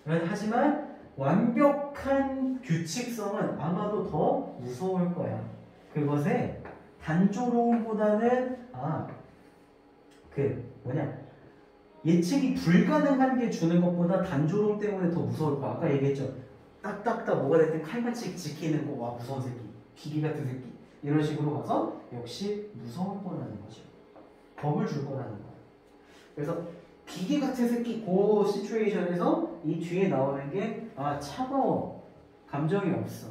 하지만 완벽한 규칙성은 아마도 더 무서울 거야. 그것에 단조로움보다는 예측이 불가능한 게 주는 것보다 단조로움 때문에 더 무서울 거야. 아까 얘기했죠. 딱딱딱 뭐가 됐든 칼같이 지키는 거, 와, 무서운 새끼, 기계 같은 새끼, 이런 식으로 가서 역시 무서울 거라는 거죠. 겁을 줄 거라는 거야. 그래서 기계 같은 새끼 그 시츄에이션에서 이 뒤에 나오는 게 차가워, 감정이 없어.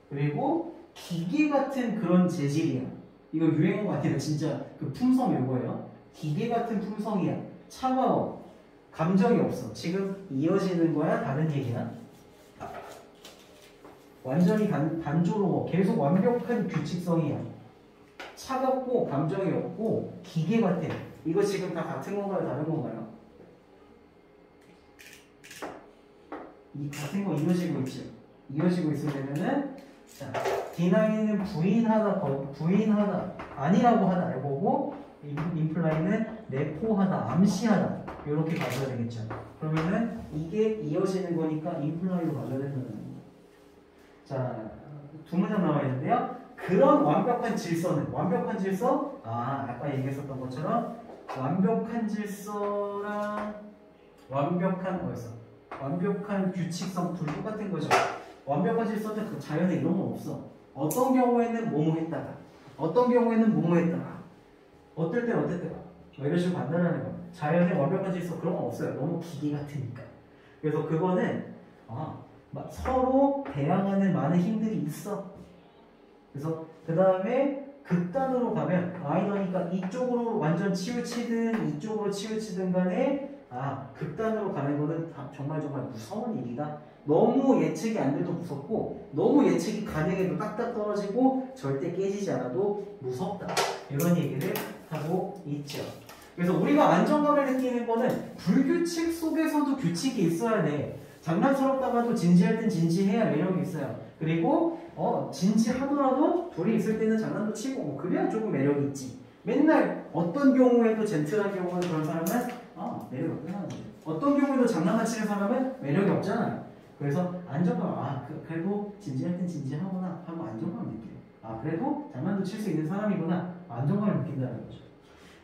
그리고 기계 같은 그런 재질이야. 이거 유행어가 아니라 진짜 그 품성 요거예요. 기계 같은 품성이야. 차가워, 감정이 없어. 지금 이어지는 거야? 다른 얘기야? 완전히 단조로워. 계속 완벽한 규칙성이야. 차갑고 감정이 없고 기계 같아. 이거 지금 다 같은 건가요? 다른 건가요? 이 같은 거 이어지고 있죠. 이어지고 있으려면은 자, 디나이는 부인하다, 아니라고 하다 이거고, 임플라이는 내포하다, 암시하다, 이렇게 가져야 되겠죠. 그러면은 이게 이어지는 거니까 임플라이로 가져야 된다는 거예요. 자, 두 문장 나와 있는데요. 그런 완벽한 질서는, 완벽한 질서, 아까 얘기했었던 것처럼 완벽한 질서랑 완벽한 규칙성 둘 똑같은 거죠. 완벽한 질서는 그 자연에 이런 건 없어. 어떤 경우에는 뭐뭐 했다가, 어떤 경우에는 뭐뭐 했다가, 어떨 때는 어떨 때가, 이런 식으로 판단하는 거. 자연에 완벽한 질서 그런 건 없어요. 너무 기계 같으니까. 그래서 그거는 서로 대항하는 많은 힘들이 있어. 그래서 그 다음에 극단으로 가면 그러니까 이쪽으로 완전 치우치든 이쪽으로 치우치든 간에 극단으로 가는 거는 정말 무서운 일이다. 너무 예측이 안 돼도 무섭고 너무 예측이 가능해도 딱딱 떨어지고 절대 깨지지 않아도 무섭다. 이런 얘기를 하고 있죠. 그래서 우리가 안정감을 느끼는 거는 불규칙 속에서도 규칙이 있어야 돼. 장난스럽다가도 진지할 땐 진지해야 매력이 있어요. 그리고 진지하더라도 둘이 있을 때는 장난도 치고 그래야 조금 매력이 있지. 맨날 어떤 경우에도 젠틀한 경우는 그런 사람은 매력이 없다는 거죠. 어떤 경우에도 장난만 치는 사람은 매력이 없잖아요. 그래서 안정감, 그래도 진지할 땐 진지하구나 하고 안정감을 느껴요. 그래도 장난도 칠 수 있는 사람이구나, 안정감을 느낀다는 거죠.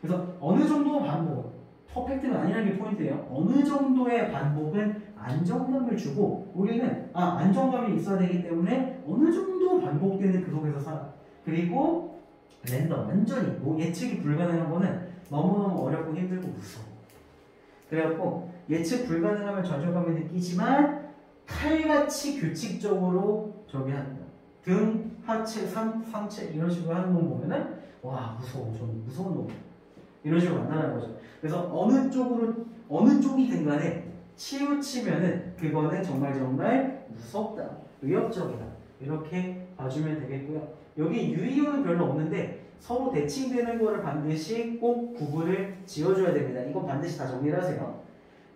그래서 어느 정도 반복, 퍼펙트가 아니라는 게 포인트예요. 어느 정도의 반복은 안정감을 주고, 우리는 안정감이 있어야 되기 때문에 어느 정도 반복되는 그 속에서 살아. 그리고 랜덤, 완전히 예측이 불가능한 거는 너무너무 어렵고 힘들고 무서워. 그래갖고 예측 불가능하면 좌절감을 느끼지만 칼같이 규칙적으로 저기 한다. 등, 하체, 상체 이런 식으로 하는 거 보면은 와 무서워. 좀 무서운 놈. 이런 식으로 만나는 거죠. 그래서 어느 쪽이든 간에 치우치면은 그거는 정말 무섭다. 위협적이다. 이렇게 봐주면 되겠고요. 여기 유의어는 별로 없는데 서로 대칭되는 거를 반드시 꼭 구분을 지어줘야 됩니다. 이건 반드시 다 정리를 하세요.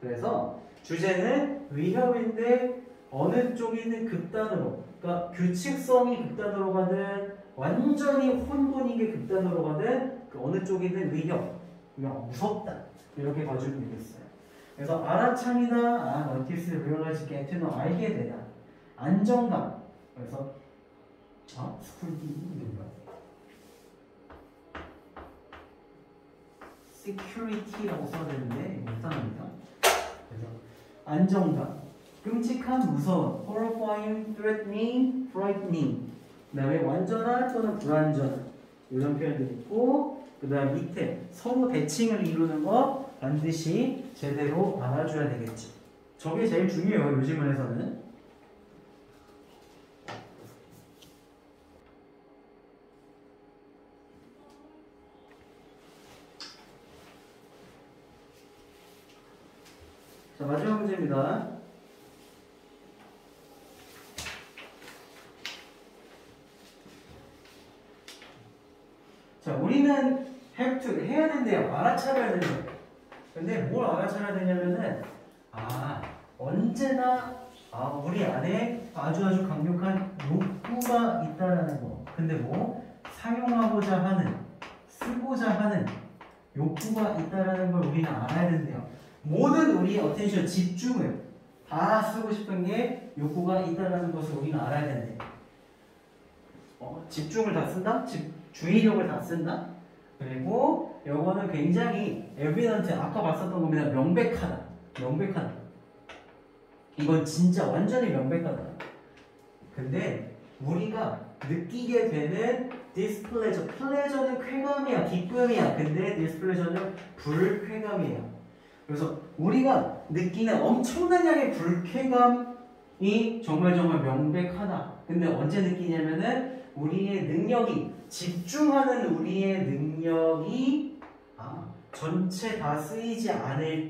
그래서 주제는 위협인데 어느 쪽이든 극단으로, 그러니까 규칙성이 극단으로 가든 완전히 혼돈인 게 극단으로 가든 그 어느 쪽이든 위협, 그냥 무섭다. 이렇게 봐주면 되겠어요. 그래서 알아차리다, notice, realize, get to know, 알게 되다. 안정감. 그래서 스쿨디인가? security라고 써야 되는데 못합니다. 그래서 안정감, 끔찍한, 무서운, horrifying, threatening, frightening. 그다음에 완전한 또는 불완전한 이런 표현도 있고, 그다음 밑에 서로 대칭을 이루는 거 반드시 제대로 알아줘야 되겠죠. 저게 제일 중요해요. 요지문에서는. 자, 마지막 문제입니다. 자, 우리는 have to 해야 된대요. 알아차려야 된대요. 근데 뭘 알아차려야 되냐면은 언제나 우리 안에 아주 강력한 욕구가 있다라는 거. 근데 뭐 사용하고자 하는, 쓰고자 하는 욕구가 있다라는 걸 우리는 알아야 된대요. 모든 우리의 어텐션, 집중을 다 쓰고 싶은 게 욕구가 있다라는 것을 우리는 알아야 된대. 집중을 다 쓴다? 주의력을 다 쓴다? 그리고 요거는 굉장히 evident, 아까 봤었던 겁니다. 명백하다. 이건 진짜 완전히 명백하다. 근데 우리가 느끼게 되는 displeasure, pleasure는 쾌감이야, 기쁨이야. 근데 displeasure는 불쾌감이에요. 그래서 우리가 느끼는 엄청난 양의 불쾌감이 정말 명백하다. 근데 언제 느끼냐면은 우리의 능력이, 집중하는 우리의 능력이 전체 다 쓰이지 않을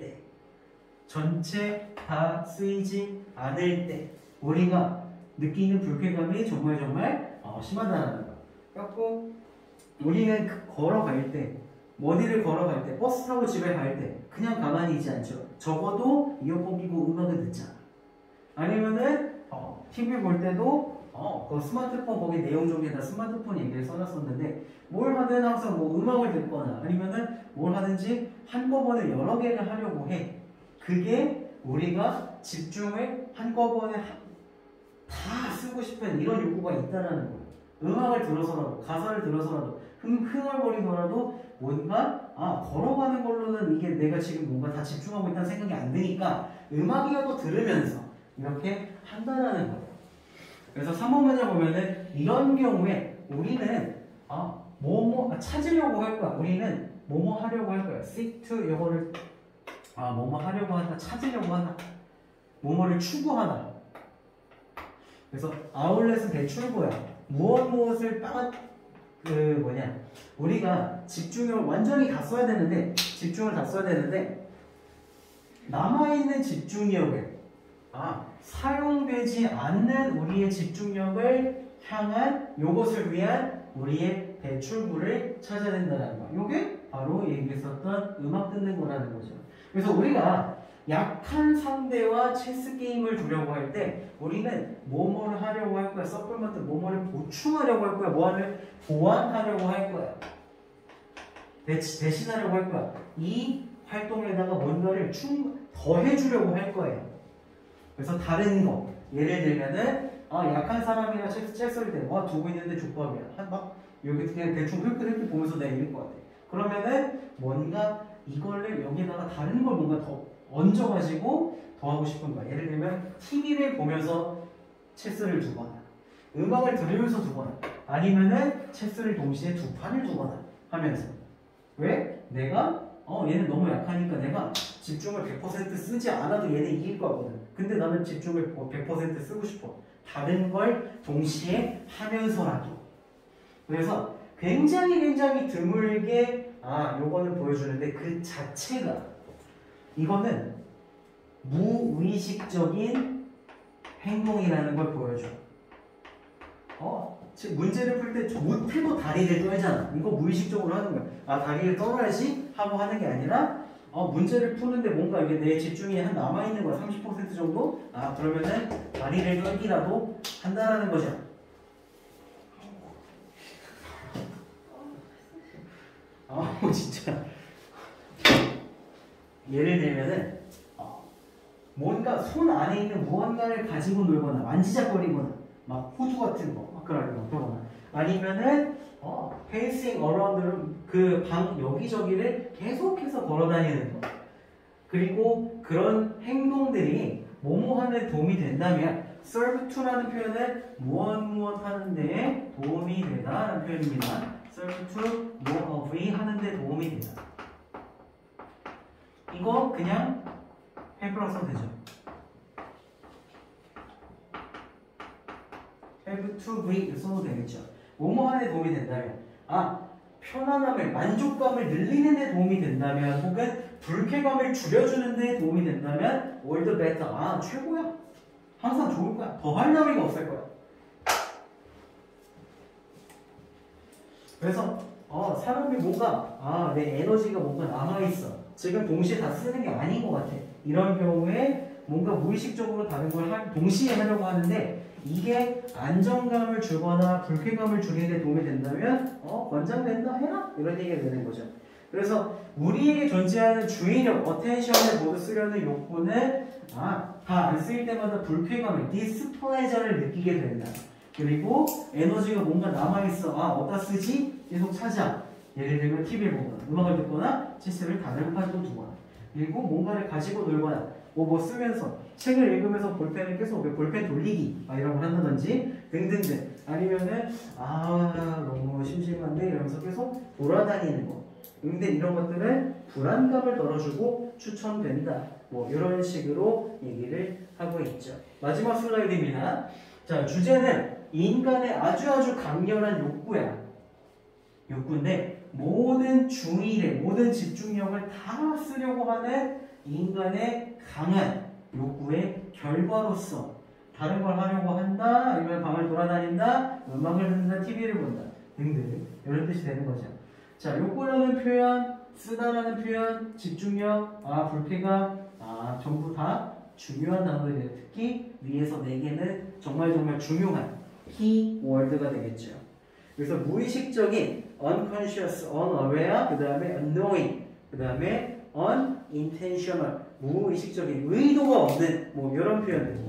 때 우리가 느끼는 불쾌감이 정말 심하다는 거. 그래갖고 우리는 걸어갈 때, 어디를 걸어갈 때, 버스 타고 집에 갈 때 그냥 가만히 있지 않죠. 적어도 이어폰 끼고 음악을 듣잖아. 아니면은 TV 볼 때도 그 스마트폰 거기 내용 종이에다 스마트폰 얘기를 써놨었는데 뭘 하든 항상 뭐 음악을 듣거나 아니면은 뭘 하든지 한꺼번에 여러 개를 하려고 해. 그게 우리가 집중을 한꺼번에 다 쓰고 싶은 이런 욕구가 있다라는 거예요. 음악을 들어서라도, 가사를 들어서라도, 흥얼거리더라도 뭔가 걸어가는 걸로는 이게 내가 지금 뭔가 다 집중하고 있다는 생각이 안 드니까 음악이라도 들으면서 이렇게 한다라는 거예요. 그래서 3번 문제 보면은 이런 경우에 우리는 찾으려고 할 거야. 우리는 뭐뭐 하려고 할 거야. seek to 이거를 뭐뭐 하려고 한다, 찾으려고 한다, 뭐뭐를 추구하다. 그래서 아울렛은 대출구야. 무엇을 우리가 집중을 완전히 다 써야 되는데, 남아있는 집중력을 사용되지 않는 우리의 집중력을 향한 요것을 위한 우리의 대출구를 찾아야 된다는 거. 요게 바로 얘기했었던 음악 듣는 거라는 거죠. 그래서 우리가 약한 상대와 체스 게임을 두려고 할 때 우리는 뭐뭐를 하려고 할 거야. 서플먼트 뭐뭐를 보충하려고 할 거야. 뭐를 보완하려고 할 거야. 대신하려고 할 거야. 이 활동에다가 뭔가를 더해주려고 할 거예요. 그래서 다른 거, 예를 들면은 약한 사람이랑 체스를 때 두고 있는데 족밥이야. 여기 그냥 대충 흘끗 보면서 내가 이길 것 같아. 그러면은 뭔가 이거를 여기다가 다른 걸 뭔가 더 얹어가지고 더 하고 싶은 거야. 예를 들면 TV를 보면서 체스를 두거나, 음악을 들으면서 두거나, 아니면은 체스를 동시에 두 판을 두거나 하면서. 왜? 내가 얘는 너무 약하니까 내가 집중을 100% 쓰지 않아도 얘는 이길 거거든. 근데 나는 집중을 100% 쓰고 싶어. 다른 걸 동시에 하면서라도. 그래서 굉장히 드물게 요거는 보여주는데 그 자체가 이거는 무의식적인 행동이라는 걸 보여줘. 즉 문제를 풀 때 못해도 다리를 떨잖아. 이거 무의식적으로 하는 거야. 다리를 떨어야지 하고 하는 게 아니라 문제를 푸는데 뭔가 이게 내 집중이 한 남아있는 거야. 30% 정도? 그러면은 다리를 떨기라도 한다라는 거죠. 진짜. 예를 들면은 뭔가 손 안에 있는 무언가를 가지고 놀거나 만지작거리거나 막 호두 같은 거 막 그러거나 아니면은 pacing around 그 방 여기저기를 계속해서 걸어다니는 거. 그리고 그런 행동들이 뭐뭐하는 도움이 된다면 serve to라는 표현은 무엇 하는데 도움이 되다라는 표현입니다. serve to more of 하는데 도움이 된다. 이거 그냥 have라고 써도 되죠. have to be 써도 되겠죠. 뭐뭐하는 데 도움이 된다면 편안함을, 만족감을 늘리는 데 도움이 된다면 혹은 불쾌감을 줄여주는 데 도움이 된다면 all the better. 최고야. 항상 좋을 거야. 더 할 나위가 없을 거야. 그래서 사람이 뭔가 내 에너지가 뭔가 남아있어. 지금 동시에 다 쓰는 게 아닌 것 같아. 이런 경우에 뭔가 무의식적으로 다른 걸 동시에 하려고 하는데 이게 안정감을 주거나 불쾌감을 줄이는 데 도움이 된다면 권장된다 해라 이런 얘기가 되는 거죠. 그래서 우리에게 존재하는 주의력, 어텐션을 모두 쓰려는 욕구는 다 안 쓰일 때마다 불쾌감을, 디스플레저를 느끼게 된다. 그리고 에너지가 뭔가 남아있어. 어디다 쓰지? 계속 찾아. 예를 들면 TV를 보거나 음악을 듣거나 체스를 다른 판도 두거나 그리고 뭔가를 가지고 놀거나 뭐 쓰면서 책을 읽으면서 볼펜을 계속 볼펜 돌리기 이런 걸 한다든지 등등등. 아니면은 너무 심심한데 이러면서 계속 돌아다니는 거. 근데 이런 것들은 불안감을 덜어주고 추천된다. 이런 식으로 얘기를 하고 있죠. 마지막 슬라이드입니다. 자, 주제는 인간의 아주 강렬한 욕구야. 욕구인데 모든 주의를, 모든 집중력을 다 쓰려고 하는 인간의 강한 욕구의 결과로서 다른 걸 하려고 한다, 아니면 방을 돌아다닌다, 음악을 듣는다, TV를 본다 등등 이런 뜻이 되는 거죠. 자, 욕구라는 표현, 쓰다라는 표현, 집중력, 불쾌감 전부 다 중요한 단어들이에요. 특히 위에서 4개는 정말 중요한 키워드가 되겠죠. 그래서 무의식적인 unconscious, unaware, 그 다음에 unknowing, 그 다음에 unintentional, 무의식적인 의도가 없는 이런 표현들.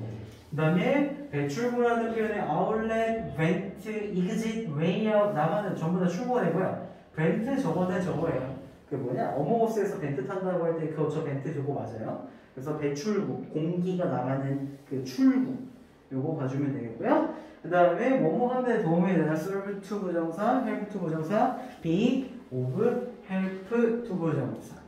그 다음에 배출구라는 표현에 outlet, vent, exit, way out 나가는 전부 다 출구가 되고요. vent 저거는 저거예요. 어몽어스에서 벤트 탄다고 할 때 저 벤트 저거 맞아요. 그래서 배출구, 공기가 나가는 그 출구 요거 봐주면 되겠고요. 그 다음에 뭐뭐 하는 데 도움이 되나 serve to 부정사, help to 부정사, be of help to 부정사.